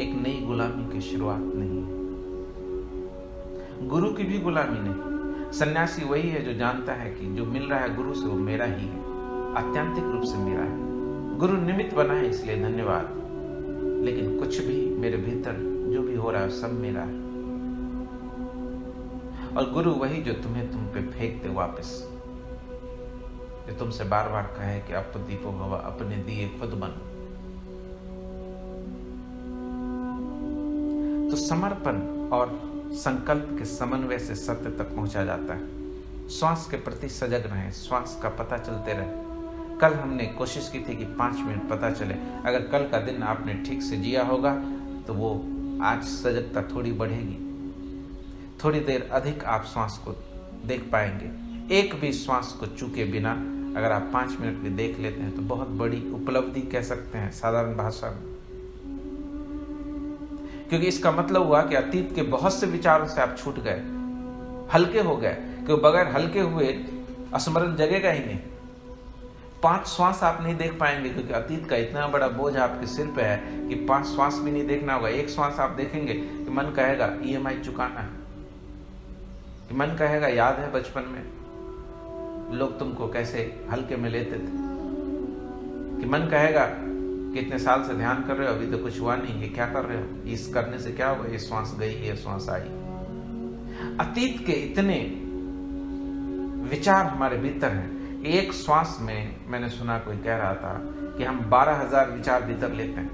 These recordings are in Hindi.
एक नई गुलामी की शुरुआत नहीं है। गुरु की भी गुलामी नहीं। सन्यासी वही है जो जानता है कि जो मिल रहा है गुरु से वो मेरा ही है, आत्यंतिक रूप से मेरा है। गुरु निमित्त बना है इसलिए धन्यवाद, लेकिन कुछ भी मेरे भीतर जो भी हो रहा है सब मेरा है। और गुरु वही जो तुम्हें तुम पे फेंक दे वापस, जो तुमसे बार बार कहे कि अब तो दीपो भव, अपने दिए खुद बनो। तो समर्पण और संकल्प के समन्वय से सत्य तक पहुंचा जाता है। श्वास के प्रति सजग रहें, श्वास का पता चलते रहे। कल हमने कोशिश की थी कि 5 मिनट पता चले। अगर कल का दिन आपने ठीक से जिया होगा तो वो आज सजगता थोड़ी बढ़ेगी, थोड़ी देर अधिक आप श्वास को देख पाएंगे। एक भी श्वास को चूके बिना अगर आप 5 मिनट भी देख लेते हैं तो बहुत बड़ी उपलब्धि कह सकते हैं साधारण भाषा में। क्योंकि इसका मतलब हुआ कि अतीत के बहुत से विचारों से आप छूट गए, हल्के हो गए। क्योंकि बगैर हल्के हुए स्मरण जगेगा ही नहीं। 5 श्वास आप नहीं देख पाएंगे, क्योंकि अतीत का इतना बड़ा बोझ आपके सिर पे है कि 5 श्वास भी नहीं देखना होगा। एक श्वास आप देखेंगे कि मन कहेगा EMI चुकाना है, कि मन कहेगा याद है बचपन में लोग तुमको कैसे हल्के में लेते थे, कि मन कहेगा कि इतने साल से ध्यान कर रहे हो, अभी तो कुछ हुआ नहीं, ये क्या कर रहे हो, इस करने से क्या होगा, ये श्वास गई, ये श्वास आई। अतीत के इतने विचार हमारे भीतर हैं। एक श्वास में मैंने सुना कोई कह रहा था कि हम 12,000 विचार भीतर लेते हैं।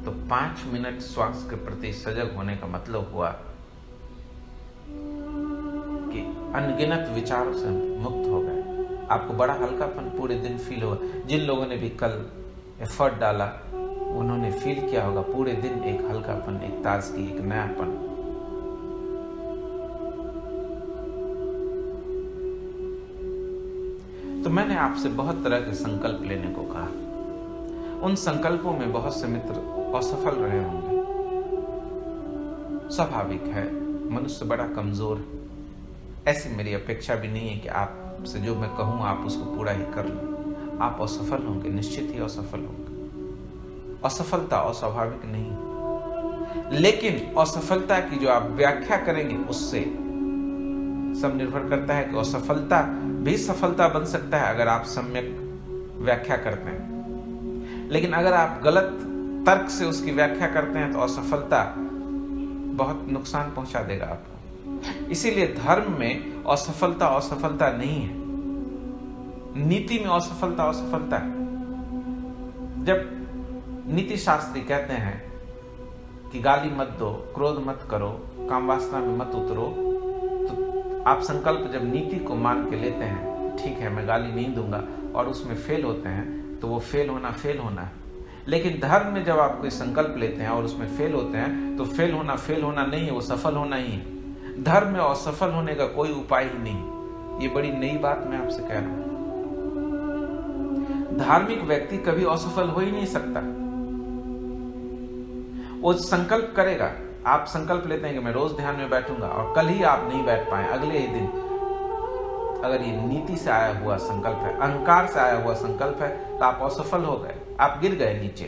तो 5 मिनट श्वास के प्रति सजग होने का मतलब हुआ कि अनगिनत विचारों से मुक्त हो गए। आपको बड़ा हल्कापन पूरे दिन फील होगा। जिन लोगों ने भी कल एफर्ट डाला उन्होंने फील किया होगा पूरे दिन एक हल्कापन, एक ताजगी, एक नयापन। तो मैंने आपसे बहुत तरह के संकल्प लेने को कहा। उन संकल्पों में बहुत से मित्र असफल रहे होंगे। स्वाभाविक है, मनुष्य बड़ा कमजोर है। ऐसी मेरी अपेक्षा भी नहीं है कि आपसे जो मैं कहूं आप उसको पूरा ही कर लो। आप असफल होंगे, निश्चित ही असफल होंगे। असफलता अस्वाभाविक नहीं, लेकिन असफलता की जो आप व्याख्या करेंगे उससे सब निर्भर करता है कि असफलता भी सफलता बन सकता है अगर आप सम्यक व्याख्या करते हैं। लेकिन अगर आप गलत तर्क से उसकी व्याख्या करते हैं तो असफलता बहुत नुकसान पहुंचा देगा आपको। इसीलिए धर्म में असफलता असफलता नहीं है, नीति में असफलता असफलता है। जब नीति शास्त्री कहते हैं कि गाली मत दो, क्रोध मत करो, काम वासना में मत उतरो, तो आप संकल्प जब नीति को मान के लेते हैं, ठीक है मैं गाली नहीं दूंगा, और उसमें फेल होते हैं तो वो फेल होना है। लेकिन धर्म में जब आप कोई संकल्प लेते हैं और उसमें फेल होते हैं तो फेल होना नहीं है, वो सफल होना ही है। धर्म में असफल होने का कोई उपाय ही नहीं। ये बड़ी नई बात मैं आपसे कह रहा हूं। धार्मिक व्यक्ति कभी असफल हो ही नहीं सकता। वो संकल्प करेगा। आप संकल्प लेते हैं कि मैं रोज ध्यान में बैठूंगा और कल ही आप नहीं बैठ पाए, अगले ही दिन, अगर ये नीति से आया हुआ संकल्प है, अहंकार से आया हुआ संकल्प है, तो आप असफल हो गए, आप गिर गए नीचे।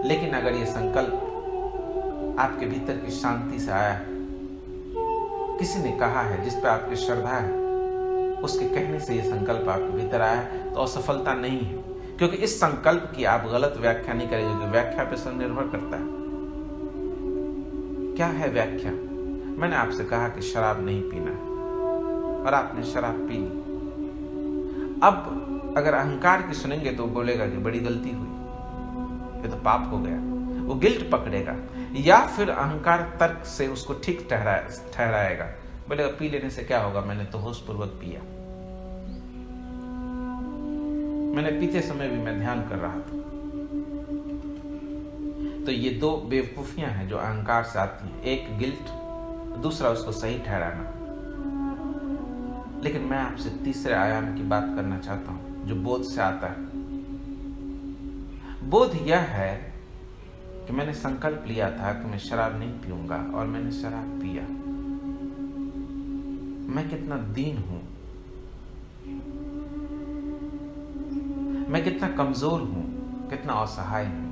लेकिन अगर ये संकल्प आपके भीतर की शांति से आया है, किसी ने कहा है, जिस पे आपकी श्रद्धा है, उसके कहने से ये संकल्प आपके भीतर आया है, तो असफलता नहीं है। क्योंकि इस संकल्प की आप गलत व्याख्या नहीं करेंगे, क्योंकि व्याख्या पे सब निर्भर करता है। क्या है व्याख्या? मैंने आपसे कहा कि शराब नहीं पीना है और आपने शराब पी ली। अब अगर अहंकार की सुनेंगे तो बोलेगा कि बड़ी गलती हुई, ये तो पाप हो गया, वो गिल्ट पकड़ेगा। या फिर अहंकार तर्क से उसको ठीक ठहराएगा, बोलेगा पी लेने से क्या होगा, मैंने तो होशपूर्वक पिया, मैंने पीते समय भी मैं ध्यान कर रहा था। तो ये दो बेवकूफियां हैं जो अहंकार से आती हैं, एक गिल्ट, दूसरा उसको सही ठहराना। लेकिन मैं आपसे तीसरे आयाम की बात करना चाहता हूं जो बोध से आता है। बोध यह है कि मैंने संकल्प लिया था कि मैं शराब नहीं पीऊंगा और मैंने शराब पिया। मैं कितना दीन हूं, मैं कितना कमजोर हूं कितना असहाय हूं,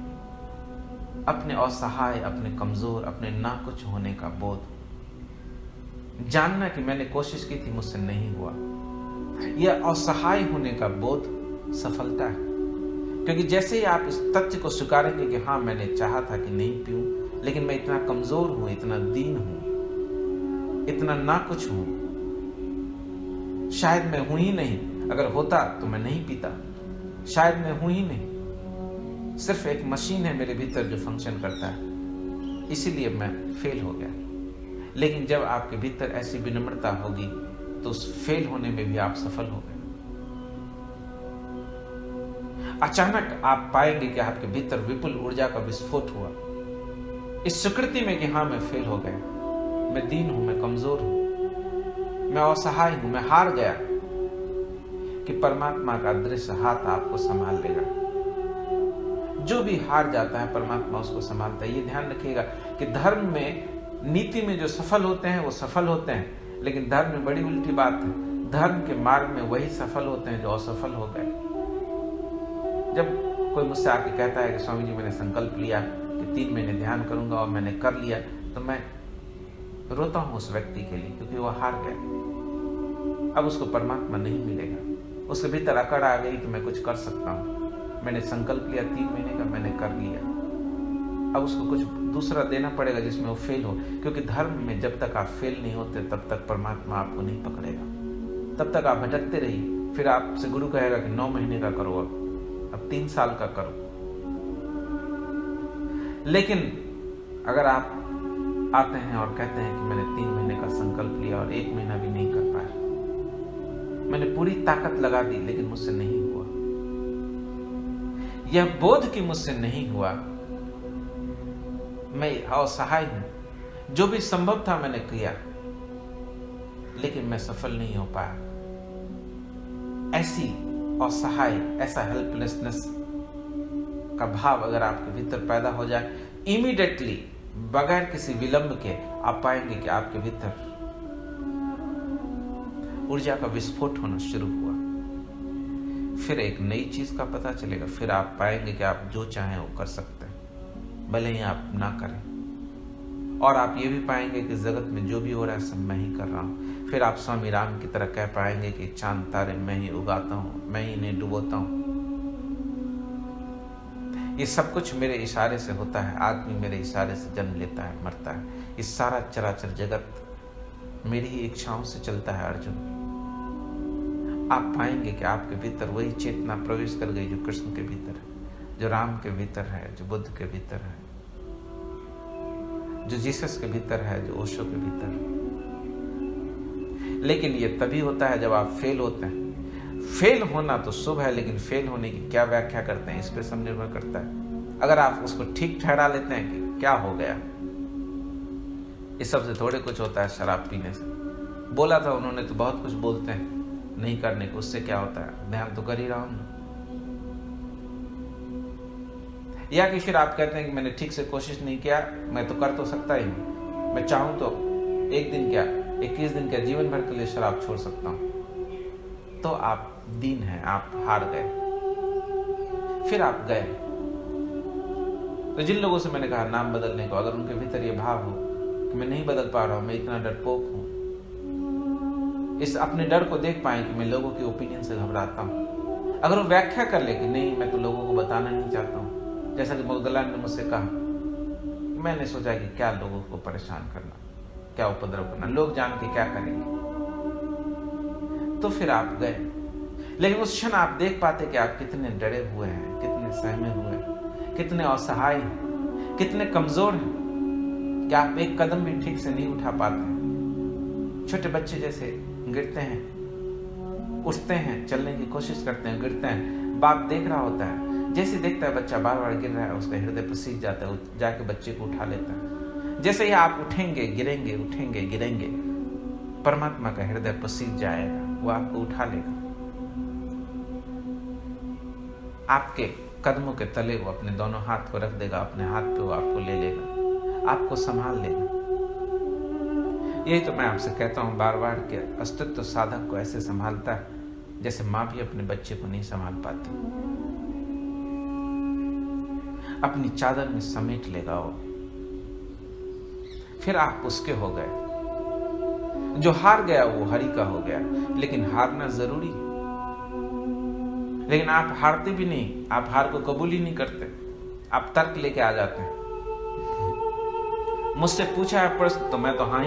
अपने असहाय, अपने कमजोर, अपने ना कुछ होने का बोध, जानना कि मैंने कोशिश की थी मुझसे नहीं हुआ, यह असहाय होने का बोध सफलता है। क्योंकि जैसे ही आप इस तथ्य को स्वीकारेंगे कि हाँ मैंने चाहा था कि नहीं पीऊं, लेकिन मैं इतना कमजोर हूं, इतना दीन हूं, इतना ना कुछ हूं, शायद मैं हूं ही नहीं, अगर होता तो मैं नहीं पीता, शायद मैं हूं ही नहीं, सिर्फ एक मशीन है मेरे भीतर जो फंक्शन करता है, इसीलिए मैं फेल हो गया। लेकिन जब आपके भीतर ऐसी विनम्रता होगी तो उस फेल होने में भी आप सफल हो गए। अचानक आप पाएंगे कि आपके भीतर विपुल ऊर्जा का विस्फोट हुआ, इस स्वीकृति में कि हाँ मैं फेल हो गया, मैं दीन हूं, मैं कमजोर हूं, मैं असहाय हूं, मैं हार गया, कि परमात्मा का दृश्य हाथ आपको संभाल लेगा। जो भी हार जाता है परमात्मा उसको संभालता है। ये ध्यान रखिएगा कि धर्म में, नीति में जो सफल होते हैं वो सफल होते हैं, लेकिन धर्म में बड़ी उल्टी बात है, धर्म के मार्ग में वही सफल होते हैं जो असफल हो गए। जब कोई मुझसे आके कहता है कि स्वामी जी मैंने संकल्प लिया कि 3 महीने ध्यान करूंगा और मैंने कर लिया, तो मैं रोता हूं उस व्यक्ति के लिए, क्योंकि वो हार गया। अब उसको परमात्मा नहीं मिलेगा, उसके भीतर अकड़ आ गई कि मैं कुछ कर सकता हूं, मैंने संकल्प लिया 3 महीने का, मैंने कर लिया, अब उसको कुछ दूसरा देना पड़ेगा जिसमें वो फेल हो। क्योंकि धर्म में जब तक आप फेल नहीं होते तब तक परमात्मा आपको नहीं पकड़ेगा, तब तक आप भटकते रहिए। फिर आपसे गुरु कहेगा कि 9 महीने का करो, अब 3 साल का करो। लेकिन अगर आप आते हैं और कहते हैं कि मैंने 3 महीने का संकल्प लिया और 1 महीना भी नहीं कर पाया, मैंने पूरी ताकत लगा दी लेकिन मुझसे नहीं हुआ, यह बोध कि मुझसे नहीं हुआ, मैं असहाय हूं, जो भी संभव था मैंने किया लेकिन मैं सफल नहीं हो पाया, ऐसी असहाय, ऐसा हेल्पलेसनेस का भाव अगर आपके भीतर पैदा हो जाए, इमीडिएटली बगैर किसी विलंब के आप पाएंगे कि आपके भीतर ऊर्जा का विस्फोट होना शुरू हुआ। फिर एक नई चीज का पता चलेगा, फिर आप पाएंगे कि आप जो चाहें वो कर सकते हैं, भले ही आप ना करें। और आप ये भी पाएंगे कि जगत में जो भी हो रहा है सब मैं ही कर रहा हूं। फिर आप स्वामी राम की तरह कह पाएंगे कि चांद तारे मैं ही उगाता हूं, मैं ही इन्हें डुबोता हूं, ये सब कुछ मेरे इशारे से होता है, आदमी मेरे इशारे से जन्म लेता है, मरता है, इस सारा चराचर जगत मेरी ही इच्छाओं से चलता है। अर्जुन, आप पाएंगे कि आपके भीतर वही चेतना प्रवेश कर गई जो कृष्ण के भीतर है, जो राम के भीतर है, जो बुद्ध के भीतर है, जो जीसस के भीतर है, जो ओशो के भीतर है। लेकिन ये तभी होता है जब आप फेल होते हैं। फेल होना तो शुभ है, लेकिन फेल होने की क्या व्याख्या करते हैं इस पर सब निर्भर करता है। अगर आप उसको ठीक ठहरा लेते हैं कि क्या हो गया, इस सबसे थोड़े कुछ होता है शराब पीने से। बोला था उन्होंने तो बहुत कुछ बोलते हैं नहीं करने को, उससे क्या होता है, ध्यान तो कर ही रहा हूं। या कि फिर आप कहते हैं कि मैंने ठीक से कोशिश नहीं किया, मैं तो कर तो सकता ही हूं, मैं चाहूं तो 1 दिन क्या 21 दिन क्या जीवन भर के लिए शराब छोड़ सकता हूं, तो आप दीन हैं, आप हार गए। फिर आप गए। तो जिन लोगों से मैंने कहा नाम बदलने को, अगर उनके भीतर ये भाव हो कि मैं नहीं बदल पा रहा हूं, मैं इतना डरपोक हूं, इस अपने डर को देख पाए कि मैं लोगों के ओपिनियन से घबराता हूं, अगर वो व्याख्या कर ले कि नहीं मैं तो लोगों को बताना नहीं चाहता हूं, जैसा कि मुगदलान ने मुझसे कहा, मैंने सोचा कि क्या लोगों को परेशान करना, क्या उपद्रव करना, लोग जान के क्या करेंगे। तो फिर आप गए। लेकिन उस क्षण आप देख पाते कि आप कितने डरे हुए हैं, कितने सहमे हुए हैं, कितने असहाय हैं, कितने कमजोर हैं, कि आप एक कदम भी ठीक से नहीं उठा पाते। छोटे बच्चे जैसे गिरते हैं, उठते हैं, चलने की कोशिश करते हैं, गिरते हैं, बाप देख रहा होता है, जैसे देखता है बच्चा बार बार गिर रहा है, उसका हृदय पसीज जाता है, जाके बच्चे को उठा लेता है। जैसे ही आप उठेंगे गिरेंगे, उठेंगे गिरेंगे, परमात्मा का हृदय पसीज जाएगा, वो आपको उठा लेगा, आपके कदमों के तले वो अपने दोनों हाथ को रख देगा, अपने हाथ पे वो आपको ले लेगा, आपको संभाल लेगा। यही तो मैं आपसे कहता हूं बार बार कि अस्तित्व साधक को ऐसे संभालता है जैसे माँ भी अपने बच्चे को नहीं संभाल पाती। अपनी चादर में समेट लेगा वो। फिर आप उसके हो गए। जो हार गया वो हरि का हो गया। लेकिन हारना जरूरी है। लेकिन आप हारते भी नहीं, आप हार को कबूल ही नहीं करते, आप तर्क लेके आ जाते हैं। मुझसे पूछा है प्रश्न तो मैं तो हाँ